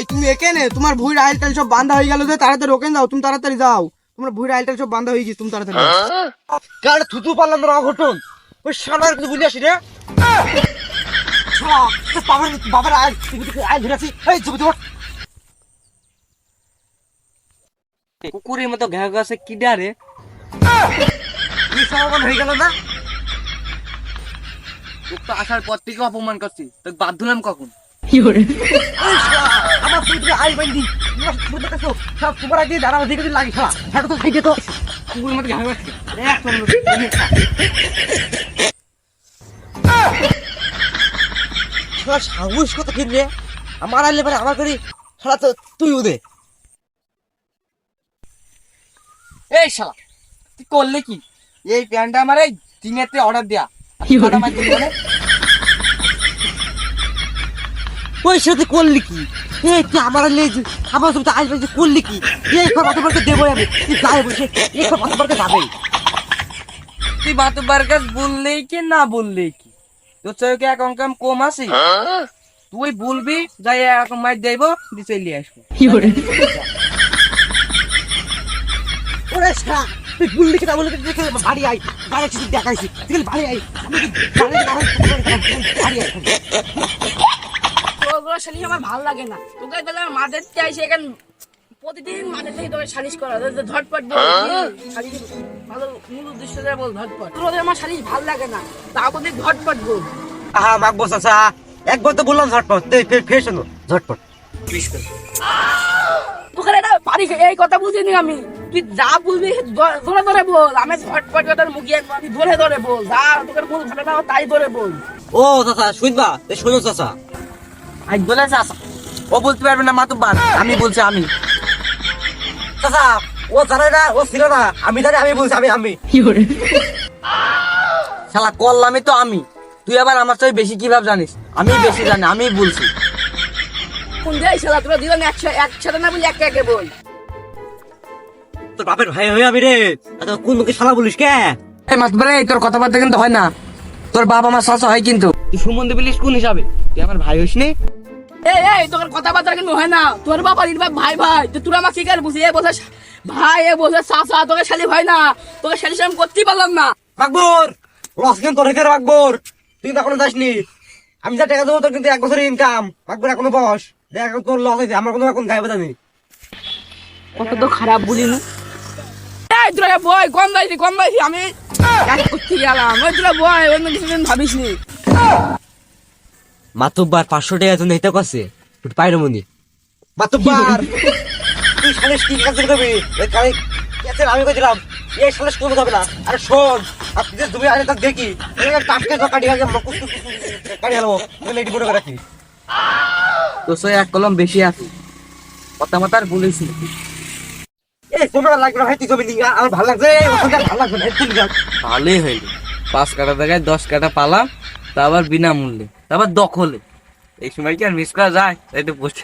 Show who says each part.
Speaker 1: তুমি এখানে তোমার ভুঁড়ি আইল টাইল সব বান্ধা হয়ে গেল যে তাড়াতাড়ি রোকেন যাও তুমি তাড়াতাড়ি যাও তোমার ভুঁড়ি আইল টাইল সব বান্ধা হয়ে গেছে তুমি তাড়াতাড়ি
Speaker 2: কার থুতু পারলাম না ঘটন ওই শালার কিছু বুঝে আসি রে বাবার আয় আয় ধরে আছি এই ছবি তোমার
Speaker 3: কুকুরের মতো ঘা গাছে কি ডারে
Speaker 2: কি সমাধান হয়ে গেল না
Speaker 3: তোর তো আসার পর থেকে অপমান করছি তোকে বাদ দিলাম কখন
Speaker 2: আমার পুত্রে আই বান্দি সব তোমার আগে দাঁড়া দিকে লাগি শালা হাঁটো তো খাইতে তো
Speaker 3: কুকুরের মতো ঘা গাছে
Speaker 2: শালা সাহস কত কিনলে আমার আইলে পরে আমার করি শালা তো তুই উদে
Speaker 3: এই শালা তুই করলে কি এই প্যান্টটা আমার এই দিনেতে অর্ডার দেয়া
Speaker 2: ওই সাথে করলি কি এই তুই আমার আইলে আমার তুমি তো আইলে করলি কি এই কথা বলতে দেবো আমি তুই গায়ে বসে এই কথা বলতে যাবে
Speaker 3: তুই বাতুবার কাজ বললেই কি না বললেই কি তোর চোখে এক অঙ্কাম কম আছে তুই বলবি যাই এক মাইর দেবো দিয়ে চলে আসবো
Speaker 2: ওরে শালা তুই বললি কি না বললি দেখে বাড়ি আই বাড়ি এসে দেখাইছি তুই বাড়ি আই আমি বাড়ি আই
Speaker 4: তোর সালিশ আমার ভালো লাগে না তোকে তাহলে মাদের চাইছে এখানে প্রতিদিন মাদের থেকে তোকে সালিশ করা ঝটপট বল সালিশ ভালো মূল উদ্দেশ্যটা বল ঝটপট তোর আমার সালিশ ভালো লাগে না তা বলতে ঝটপট বল
Speaker 2: আহা মাগবো চাচা একবার তো বললাম ঝটপট তুই ফের শোনো ঝটপট
Speaker 4: তোকে এটা পারি এই কথা বুঝিনি আমি তুই যা বলবি ধরে ধরে বল আমি ঝটপট কথার মুখে আমি ধরে ধরে বল যা তোকে মূল ঘটনা তাই ধরে বল
Speaker 2: ও চাচা শুনবা এই শোনো চাচা
Speaker 3: আজ বলেছে আসা ও বলতে পারবে না মাতুব্বার আমি বলছি আমি
Speaker 2: চাচা ও জানে না ও ছিল না আমি জানি আমি বলছি আমি
Speaker 3: শালা করলামই তো আমি তুই আবার আমার চেয়ে বেশি কিভাবে জানিস আমি বেশি জানি আমি বলছি
Speaker 4: কোন যাই শালা তোরা দিলাম একসাথে না বলি একে একে বল
Speaker 2: তোর বাপের ভাই হয়ে আমি রে কোন মুখে শালা বলিস কে
Speaker 3: এই মাতুব্বার এই তোর কথাবার্তা কিন্তু হয় না তোর বাবা আমার শাশু হয় কিন্তু তুই সম্বন্ধে বলিস কোন হিসাবে তুই আমার ভাই হইস নি
Speaker 4: এই তোর কথাবার্তা কিন্তু হয় না তোর বাবা ভাই ভাই তো তোরা আমার শিকার বুঝি এ বসে ভাই এ বসে চাচা তোকে শালি ভাই না তোকে শালি আমি করতেই পারলাম না
Speaker 2: মাকবুর লস কিন্তু তোর হেতে মাকবুর তুই তো এখনো যাসনি আমি যা টাকা দেবো তোর কিন্তু 1 বছরের ইনকাম মাকবুর এখনো বস দেখ তোর লস হয়েছে আমার কোনো এখন গায়ে বাজানি
Speaker 4: কত তো খারাপ বলি না এই তোরা বয় কম দাইছি আমি এক করতে গেলাম ওই তোরা বয় অন্য কিছুদিন ভাবিস নি
Speaker 2: মাতুব্বার 500 টাকা তুমি হেতে করছে তুই পাইরো মনি মাতুব্বার তুই সালিশ কি কাজ করবি ওই কালে কেসে আমি কইছিলাম এই সালিশ করতে হবে না আরে শোন আপনি যে তুমি আরে তাক দেখি এই টাটকে তো কাটি গেল মকুস কাটি গেল তুমি এডি বড় করে রাখি
Speaker 3: তোর সে এক কলম বেশি আছে কথা মাতার বলিস
Speaker 2: এই তোমরা লাগবে না ভাই তুই জমি নিগা আমার ভালো লাগছে এই ওখানটা ভালো লাগবে না তুই যা
Speaker 3: ভালোই হইলো 5 কাটা জায়গায় 10 কাটা পালাম তা আবার বিনামূল্যে তা আবার দখলে এই সময় কি আর মিস করা যায় তাই তো বুঝছি